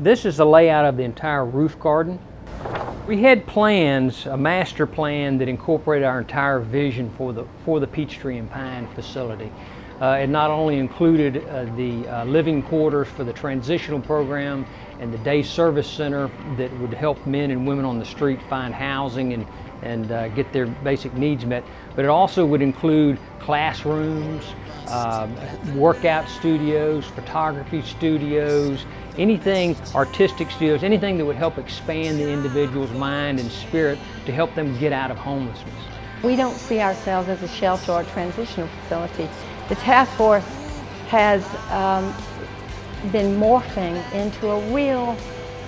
This is the layout of the entire roof garden. We had plans, a master plan that incorporated our entire vision for the Peachtree and Pine facility. It not only included the living quarters for the transitional program and the day service center that would help men and women on the street find housing and get their basic needs met, but it also would include classrooms, workout studios, photography studios, anything, artistic studios, anything that would help expand the individual's mind and spirit to help them get out of homelessness. We don't see ourselves as a shelter or a transitional facility. The task force has been morphing into a real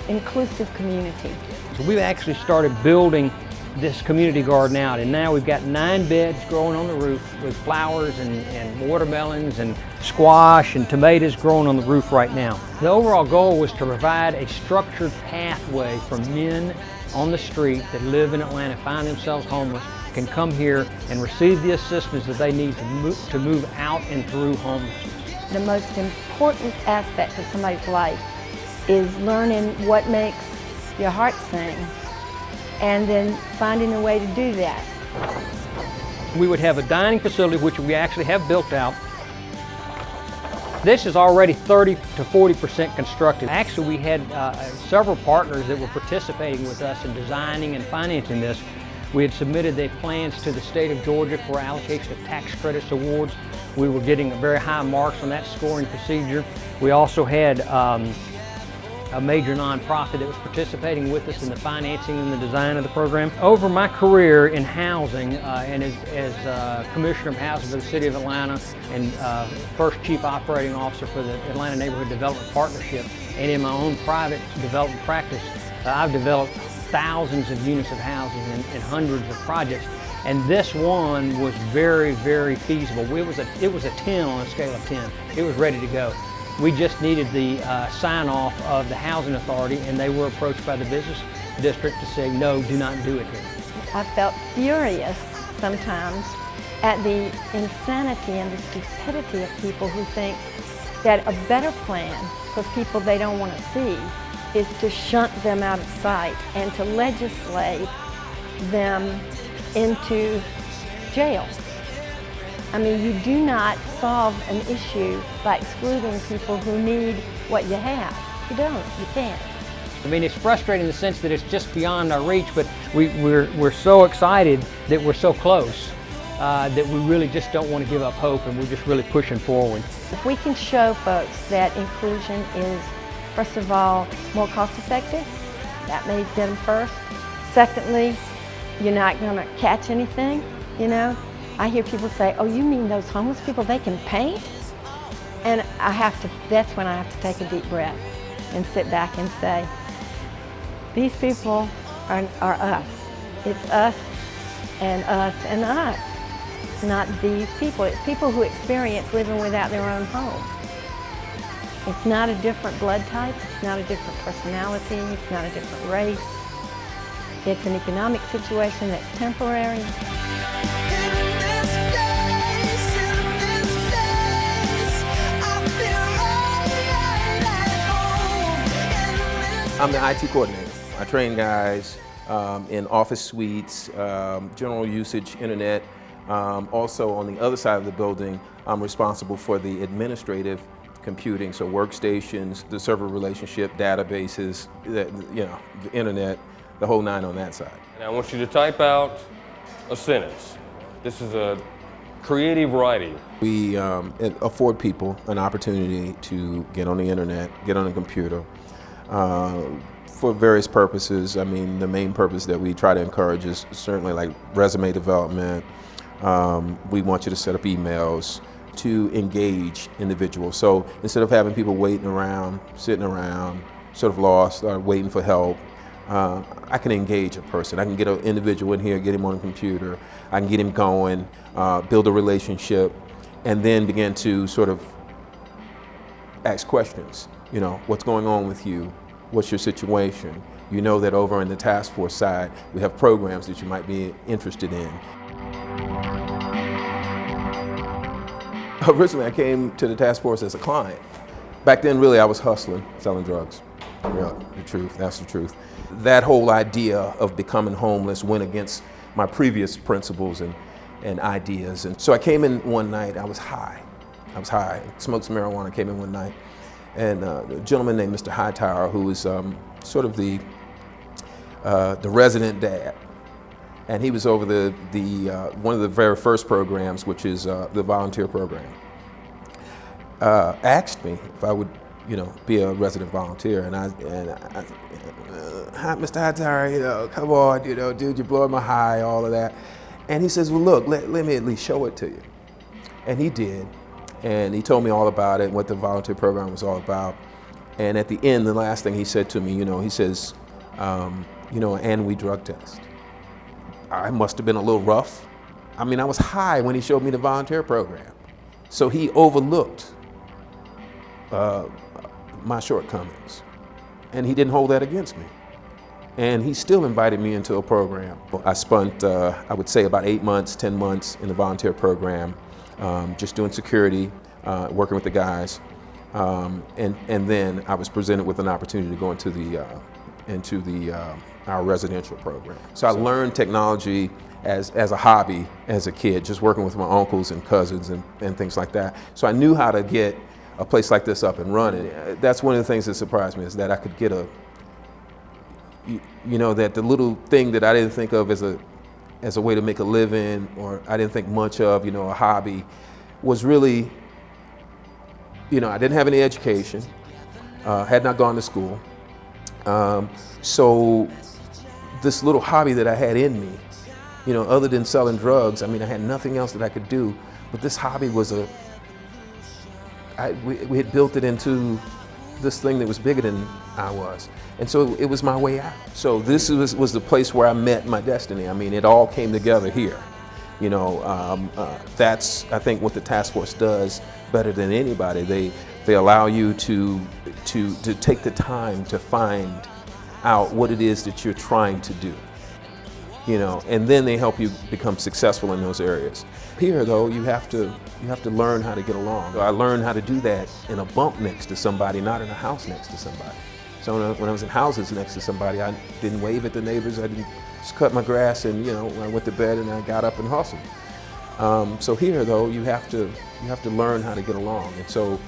inclusive community. So we've actually started building this community garden out, and now we've got 9 beds growing on the roof with flowers and watermelons and squash and tomatoes growing on the roof right now. The overall goal was to provide a structured pathway for men on the street that live in Atlanta, find themselves homeless, can come here and receive the assistance that they need to move out and through homelessness. The most important aspect of somebody's life is learning what makes your heart sing, and then finding a way to do that. We would have a dining facility, which we actually have built out. This is already 30 to 40% constructed. Actually, we had several partners that were participating with us in designing and financing this. We had submitted their plans to the state of Georgia for allocation of tax credits awards. We were getting very high marks on that scoring procedure. We also had a major nonprofit that was participating with us in the financing and the design of the program. Over my career in housing and as Commissioner of Housing for the City of Atlanta and first Chief Operating Officer for the Atlanta Neighborhood Development Partnership, and in my own private development practice, I've developed thousands of units of housing and hundreds of projects. And this one was very, very feasible. It was a 10 on a scale of 10. It was ready to go. We just needed the sign-off of the Housing Authority, and they were approached by the business district to say, no, do not do it here. I felt furious sometimes at the insanity and the stupidity of people who think that a better plan for people they don't want to see is to shunt them out of sight and to legislate them into jail. I mean, you do not solve an issue by excluding people who need what you have. You don't, you can't. I mean, it's frustrating in the sense that it's just beyond our reach, but we're so excited that we're so close that we really just don't want to give up hope, and we're just really pushing forward. If we can show folks that inclusion is, first of all, more cost effective, that may get them first. Secondly, you're not going to catch anything, you know. I hear people say, oh, you mean those homeless people, they can paint? And that's when I have to take a deep breath and sit back and say, these people are us. It's us and us and us. It's not these people. It's people who experience living without their own home. It's not a different blood type. It's not a different personality. It's not a different race. It's an economic situation that's temporary. I'm the IT coordinator. I train guys in office suites, general usage, internet. Also on the other side of the building, I'm responsible for the administrative computing, so workstations, the server relationship, databases, the internet, the whole 9 on that side. And I want you to type out a sentence. This is a creative writing. We afford people an opportunity to get on the internet, get on a computer, for various purposes. I mean, the main purpose that we try to encourage is certainly like resume development. We want you to set up emails to engage individuals. So instead of having people waiting around, sitting around, sort of lost, or waiting for help, I can engage a person. I can get an individual in here, get him on a computer, I can get him going, build a relationship, and then begin to sort of ask questions. You know, what's going on with you? What's your situation? You know that over on the task force side, we have programs that you might be interested in. Originally, I came to the task force as a client. Back then, really, I was hustling, selling drugs. Yeah, the truth. That's the truth. That whole idea of becoming homeless went against my previous principles and ideas. And so I came in one night, I was high. Smoked some marijuana, came in one night. And a gentleman named Mr. Hightower, who was sort of the resident dad. And he was over the one of the very first programs, which is the volunteer program. Asked me if I would, be a resident volunteer, and I Mr. Hightower, come on, dude, you're blowing my high, all of that. And he says, well, look, let me at least show it to you. And he did, and he told me all about it, what the volunteer program was all about. And at the end, the last thing he said to me, he says, and we drug test. I must have been a little rough. I mean, I was high when he showed me the volunteer program. So he overlooked my shortcomings, and he didn't hold that against me. And he still invited me into a program. I spent, I would say, about 8 months, 10 months in the volunteer program, just doing security, working with the guys. And then I was presented with an opportunity to go into our residential program. So I learned technology as a hobby as a kid, just working with my uncles and cousins and things like that. So I knew how to get a place like this up and running. That's one of the things that surprised me, is that I could get that the little thing that I didn't think of as a way to make a living, or I didn't think much of, a hobby, was really, I didn't have any education, had not gone to school. So this little hobby that I had in me, other than selling drugs, I mean, I had nothing else that I could do, but this hobby was we had built it into this thing that was bigger than I was. And so it was my way out. So this was the place where I met my destiny. I mean, it all came together here. That's, I think, what the task force does better than anybody. They allow you to take the time to find out what it is that you're trying to do, and then they help you become successful in those areas. Here, though, you have to learn how to get along. I learned how to do that in a bump next to somebody, not in a house next to somebody. So when I was in houses next to somebody, I didn't wave at the neighbors. I didn't just cut my grass, and when I went to bed and I got up and hustled. So here, though, you have to learn how to get along, and so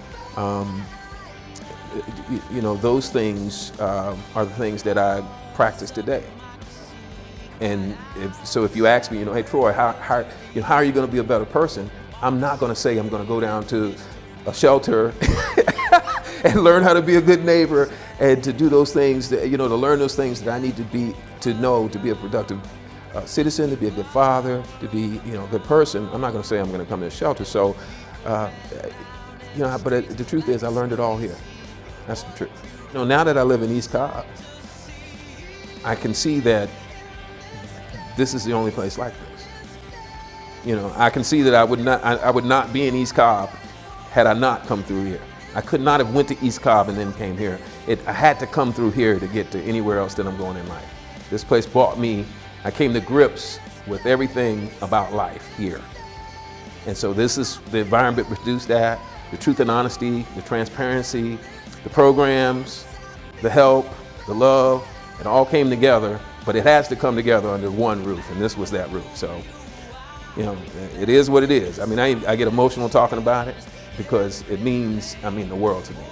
those things are the things that I practice today. And if you ask me, hey Troy, how are you going to be a better person? I'm not going to say I'm going to go down to a shelter and learn how to be a good neighbor and to do those things that, to learn those things that I need to know to be a productive citizen, to be a good father, to be a good person. I'm not going to say I'm going to come to a shelter. So, but the truth is, I learned it all here. That's the truth. Now that I live in East Cobb, I can see that this is the only place like this. I can see that I would not be in East Cobb had I not come through here. I could not have went to East Cobb and then came here. I had to come through here to get to anywhere else that I'm going in life. This place brought me, I came to grips with everything about life here. And so this is the environment produced that, the truth and honesty, the transparency, the programs, the help, the love, it all came together, but it has to come together under one roof, and this was that roof. So, it is what it is. I mean, I get emotional talking about it because it means, the world to me,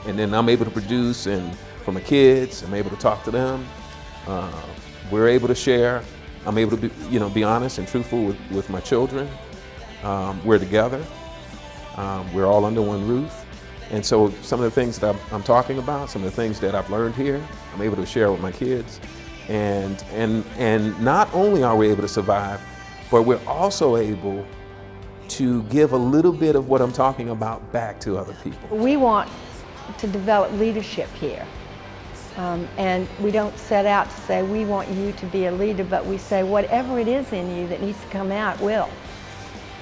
and then I'm able to produce, and for my kids, I'm able to talk to them. We're able to share. I'm able to be honest and truthful with my children. We're together. We're all under one roof. And so some of the things that I'm talking about, some of the things that I've learned here, I'm able to share with my kids. And not only are we able to survive, but we're also able to give a little bit of what I'm talking about back to other people. We want to develop leadership here. And we don't set out to say we want you to be a leader, but we say whatever it is in you that needs to come out will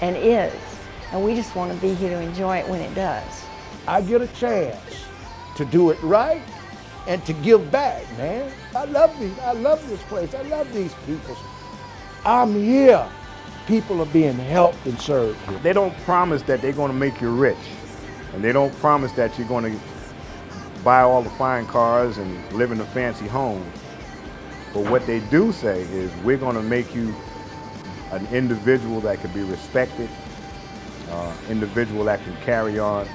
and is. And we just want to be here to enjoy it when it does. I get a chance to do it right and to give back, man. I love this place. I love these people. I'm here. People are being helped and served here. They don't promise that they're going to make you rich, and they don't promise that you're going to buy all the fine cars and live in the fancy homes. But what they do say is, we're going to make you an individual that can be respected, individual that can carry on,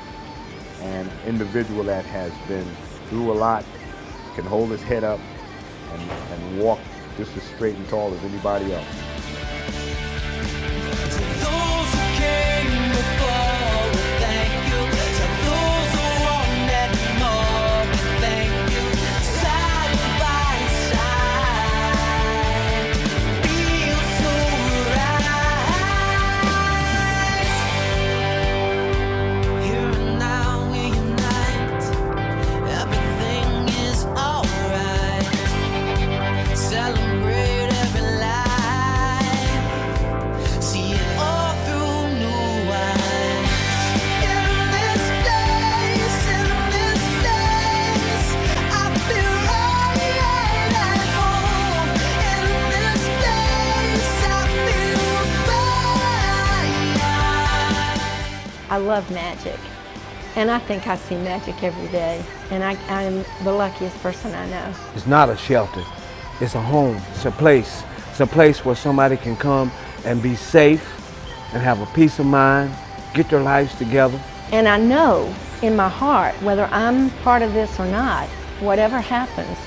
and individual that has been through a lot, can hold his head up and walk just as straight and tall as anybody else. I love magic, and I think I see magic every day, and I'm the luckiest person I know. It's not a shelter, it's a home, it's a place. It's a place where somebody can come and be safe and have a peace of mind, get their lives together. And I know in my heart, whether I'm part of this or not, whatever happens,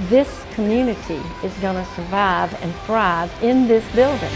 this community is going to survive and thrive in this building.